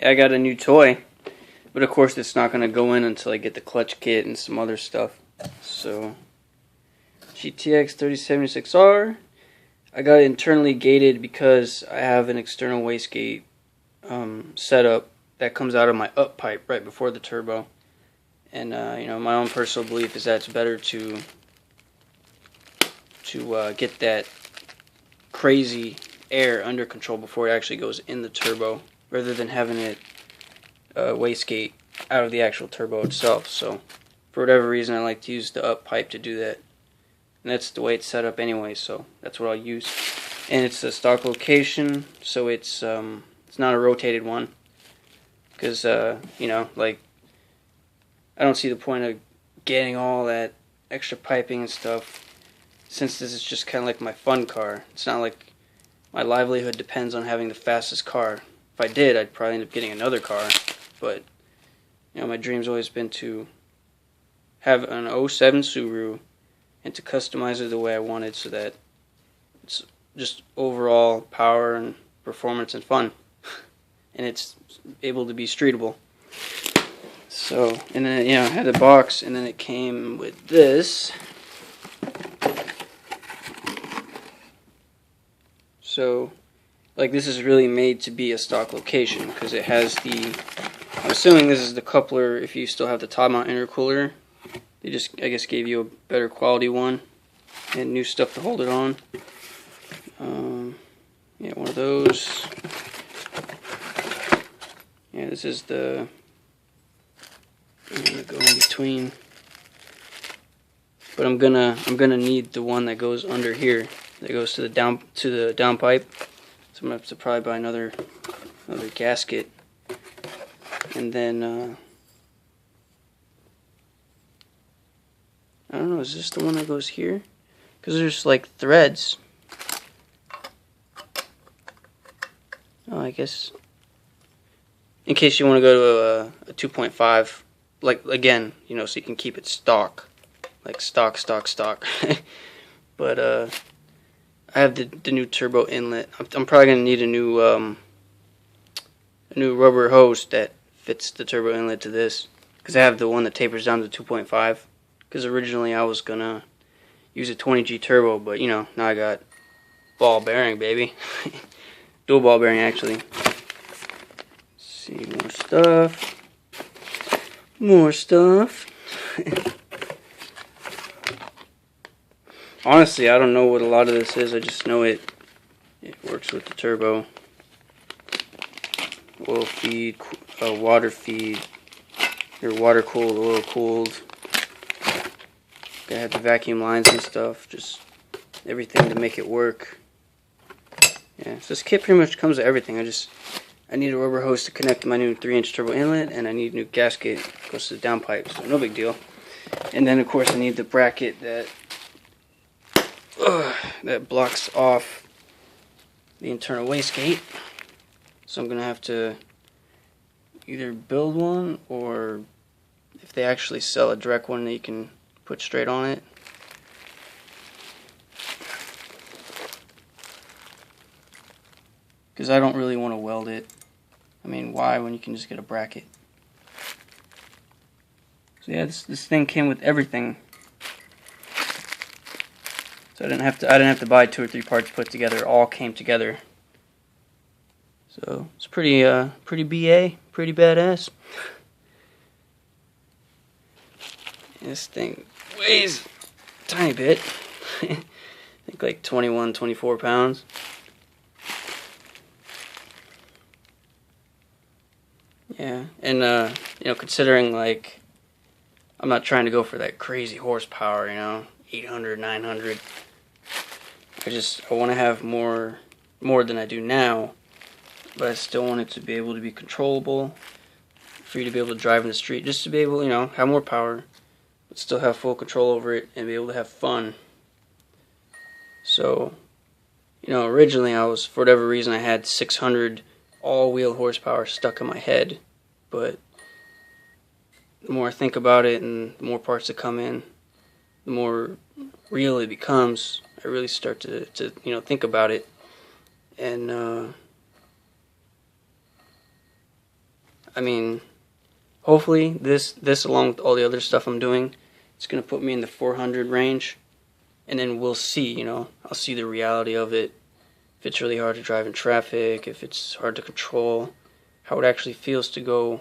I got a new toy, but of course it's not going to go in until I get the clutch kit and some other stuff. So, GTX3076R, I got it internally gated because I have an external wastegate setup that comes out of my up pipe right before the turbo. And my own personal belief is that it's better to get that crazy air under control before it actually goes in the turbo, rather than having it wastegate out of the actual turbo itself. So for whatever reason, I like to use the up pipe to do that, and that's the way it's set up anyway, so that's what I'll use. And it's a stock location, so it's not a rotated one, because like, I don't see the point of getting all that extra piping and stuff, since this is just kind of like my fun car. It's not like my livelihood depends on having the fastest car. If I did, I'd probably end up getting another car. But my dream's always been to have an '07 Subaru and to customize it the way I wanted, so that it's just overall power and performance and fun, and it's able to be streetable. So, and then I had a box, and then it came with this. So, like, this is really made to be a stock location, because it has the, I'm assuming this is the coupler if you still have the top mount intercooler. They just, I guess, gave you a better quality one and new stuff to hold it on. Yeah, one of those. Yeah, this is the, I'm gonna go in between, but I'm gonna need the one that goes under here, that goes to the down pipe. So I'm gonna have to probably buy another gasket, and then I don't know, is this the one that goes here? Because there's like threads. Oh, I guess in case you want to go to a 2.5, like, again, so you can keep it stock, like stock. But I have the new turbo inlet. I'm probably gonna need a new rubber hose that fits the turbo inlet to this, because I have the one that tapers down to 2.5. Because originally I was gonna use a 20G turbo, but now I got ball bearing, baby. Dual ball bearing, actually. Let's see, more stuff. Honestly, I don't know what a lot of this is. I just know it works with the turbo. Oil feed, water feed, or water cooled, oil cooled. Gotta have the vacuum lines and stuff. Just everything to make it work. Yeah, so this kit pretty much comes with everything. I need a rubber hose to connect to my new 3-inch turbo inlet, and I need a new gasket that goes to the downpipe, so no big deal. And then, of course, I need the bracket that blocks off the internal wastegate. So I'm going to have to either build one, or if they actually sell a direct one that you can put straight on it. Because I don't really want to weld it. I mean, why, when you can just get a bracket? So yeah, this thing came with everything. So I didn't have to buy 2 or 3 parts put together. It all came together. So it's pretty BA, pretty badass. This thing weighs a tiny bit. I think like 21, 24 pounds. Yeah, and considering, like, I'm not trying to go for that crazy horsepower, 800, 900. I want to have more than I do now, but I still want it to be able to be controllable, for you to be able to drive in the street, just to be able, have more power, but still have full control over it and be able to have fun. So, originally for whatever reason, I had 600 all-wheel horsepower stuck in my head, but the more I think about it and the more parts that come in, the more real it becomes. I really start to think about it, and I mean, hopefully this along with all the other stuff I'm doing, it's going to put me in the 400 range. And then we'll see, you know, I'll see the reality of it. If it's really hard to drive in traffic, if it's hard to control, how it actually feels to go,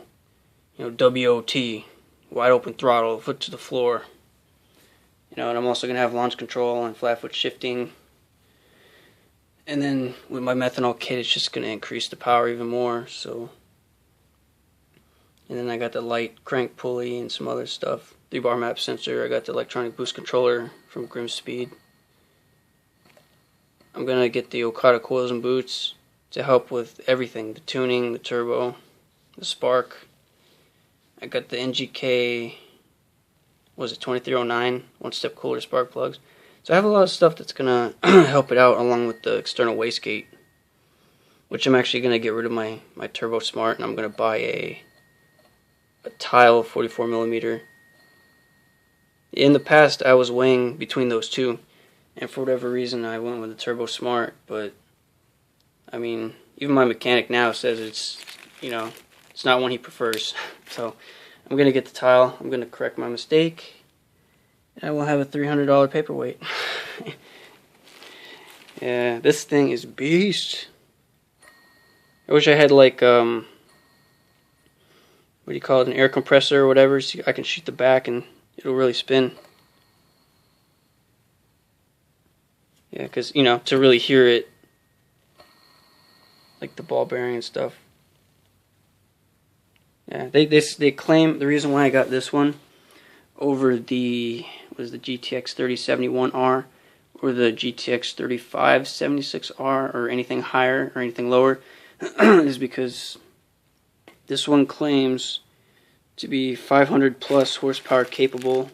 you know, WOT, wide open throttle, foot to the floor. You know, and I'm also going to have launch control and flat foot shifting. And then with my methanol kit, it's just going to increase the power even more. So, and then I got the light crank pulley and some other stuff. 3-bar map sensor. I got the electronic boost controller from Grim Speed. I'm going to get the Okada coils and boots to help with everything. The tuning, the turbo, the spark. I got the NGK, was it 2309? One-step cooler spark plugs. So I have a lot of stuff that's going to help it out along with the external wastegate. Which I'm actually going to get rid of my Turbo Smart and I'm going to buy a tile 44mm. In the past, I was weighing between those two, and for whatever reason, I went with the Turbo Smart. But I mean, even my mechanic now says it's, you know, it's not one he prefers. So I'm gonna get the tile. I'm gonna correct my mistake, and I will have a $300 paperweight. Yeah, this thing is beast. I wish I had like what do you call it, an air compressor or whatever, so I can shoot the back and it'll really spin. Yeah, because, you know, to really hear it, like the ball bearing and stuff. Yeah, they claim the reason why I got this one over the GTX3071R or the GTX3576R or anything higher or anything lower is because this one claims to be 500 plus horsepower capable,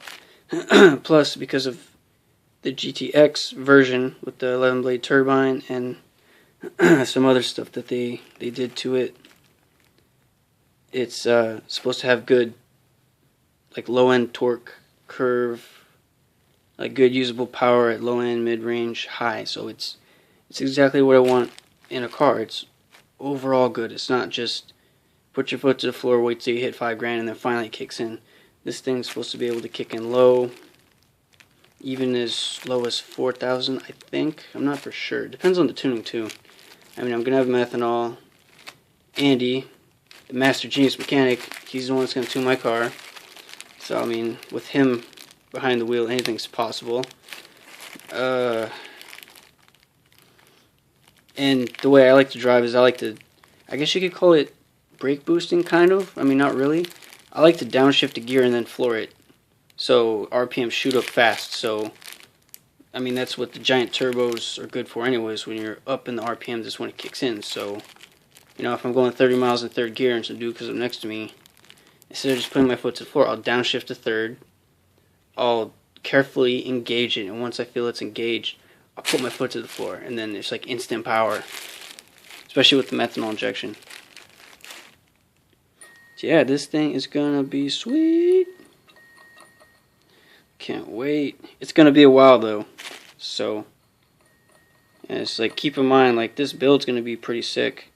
plus because of the GTX version with the 11 blade turbine and some other stuff that they did to it. It's supposed to have good, like, low end torque curve, like good usable power at low end, mid range, high. So it's exactly what I want in a car. It's overall good. It's not just put your foot to the floor, wait till you hit $5 grand, and then finally it kicks in. This thing's supposed to be able to kick in low, even as low as 4,000, I think. I'm not for sure. Depends on the tuning too. I mean, I'm gonna have methanol. Andy, the master genius mechanic, he's the one that's gonna tune my car. So I mean, with him behind the wheel, anything's possible. And the way I like to drive is I guess you could call it brake boosting, kind of. I mean, not really. I like to downshift a gear and then floor it, so RPMs shoot up fast. So, I mean, that's what the giant turbos are good for anyways. When you're up in the RPMs, that's when it kicks in. So, you know, if I'm going 30 miles in third gear and some dude comes up next to me, instead of just putting my foot to the floor, I'll downshift to third. I'll carefully engage it, and once I feel it's engaged, I'll put my foot to the floor, and then it's like instant power, especially with the methanol injection. So yeah, this thing is gonna be sweet. Can't wait. It's gonna be a while though, so yeah, it's like, keep in mind, like, this build's gonna be pretty sick.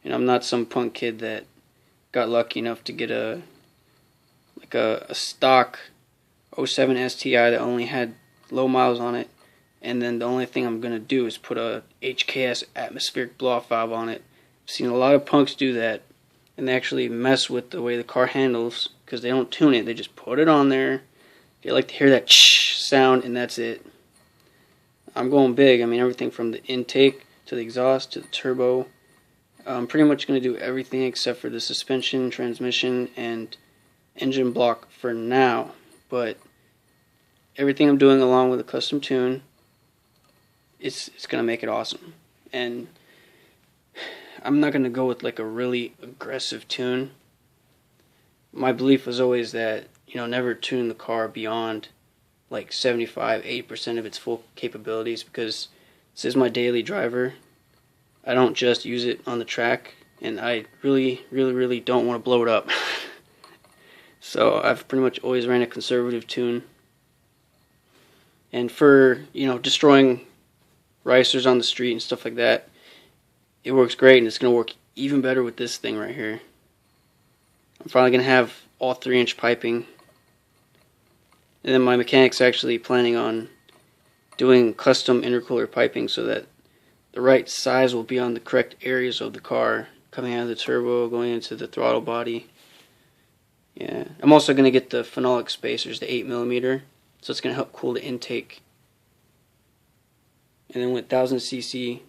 And I'm not some punk kid that got lucky enough to get a stock 07 STI that only had low miles on it, and then the only thing I'm gonna do is put a HKS atmospheric blow-off valve on it. I've seen a lot of punks do that, and they actually mess with the way the car handles because they don't tune it. They just put it on there. They like to hear that sound, and that's it. I'm going big. I mean, everything from the intake to the exhaust to the turbo. I'm pretty much going to do everything except for the suspension, transmission, and engine block for now. But everything I'm doing along with a custom tune, it's going to make it awesome. And I'm not going to go with like a really aggressive tune. My belief was always that, you know, never tune the car beyond like 75-80% of its full capabilities, because this is my daily driver. I don't just use it on the track, and I really don't want to blow it up. So I've pretty much always ran a conservative tune. And for, you know, destroying racers on the street and stuff like that, it works great, and it's going to work even better with this thing right here. I'm finally going to have all 3-inch piping. And then my mechanic's actually planning on doing custom intercooler piping so that the right size will be on the correct areas of the car, coming out of the turbo, going into the throttle body. Yeah, I'm also going to get the phenolic spacers, the 8mm, so it's going to help cool the intake. And then with 1000cc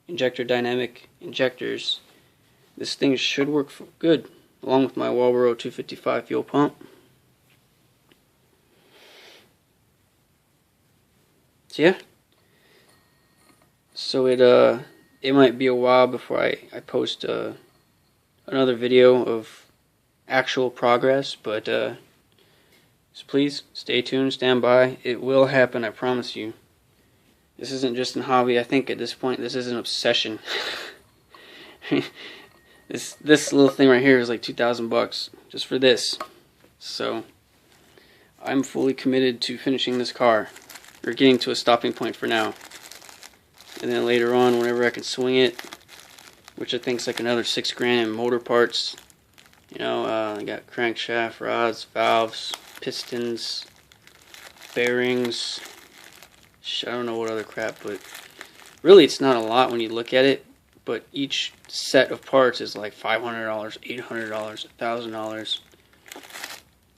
injector dynamic injectors, this thing should work good, along with my Walbro 255 fuel pump. So yeah, so it might be a while before I post another video of actual progress, but so please stay tuned, stand by. It will happen, I promise you. This isn't just a hobby. I think at this point this is an obsession. This little thing right here is like $2,000 just for this. So I'm fully committed to finishing this car, or getting to a stopping point for now. And then later on, whenever I can swing it, which I think is like another $6 grand in motor parts. You know, I got crankshaft, rods, valves, pistons, bearings. I don't know what other crap, but really it's not a lot when you look at it. But each set of parts is like $500, $800, $1,000.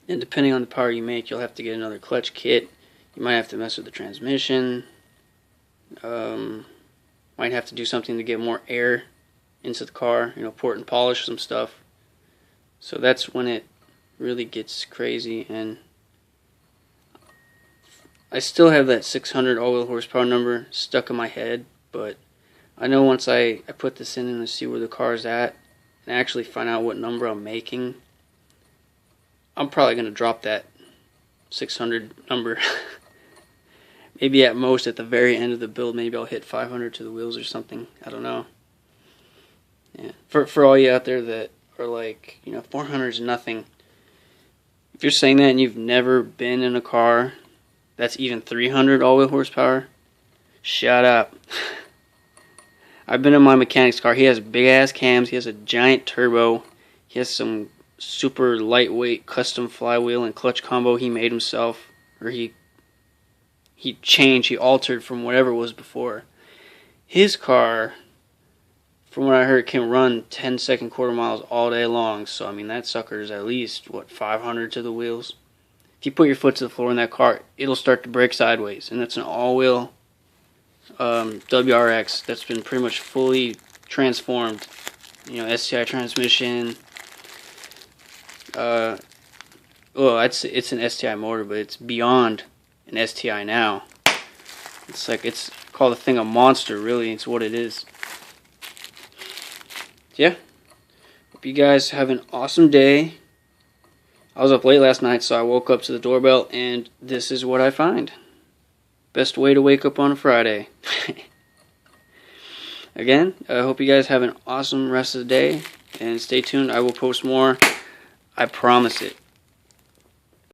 And depending on the power you make, you'll have to get another clutch kit. You might have to mess with the transmission. Might have to do something to get more air into the car. You know, port and polish some stuff. So that's when it really gets crazy. And I still have that 600 all-wheel horsepower number stuck in my head, but I know once I put this in and see where the car is at and actually find out what number I'm making, I'm probably going to drop that 600 number. Maybe at most at the very end of the build, maybe I'll hit 500 to the wheels or something. I don't know. Yeah. For all you out there that are like, you know, 400 is nothing. If you're saying that and you've never been in a car that's even 300 all-wheel horsepower, shut up. I've been in my mechanic's car. He has big-ass cams. He has a giant turbo. He has some super lightweight custom flywheel and clutch combo he made himself. Or he altered from whatever it was before. His car, from what I heard, can run 10-second quarter miles all day long. So, I mean, that sucker is at least, what, 500 to the wheels? If you put your foot to the floor in that car, it'll start to brake sideways. And that's an all-wheel WRX that's been pretty much fully transformed. You know, STI transmission. Well, I'd say it's an STI motor, but it's beyond an STI now. It's like, it's called a thing a monster, really. It's what it is. Yeah. Hope you guys have an awesome day. I was up late last night, so I woke up to the doorbell, and this is what I find. Best way to wake up on a Friday. Again, I hope you guys have an awesome rest of the day, and stay tuned. I will post more. I promise it.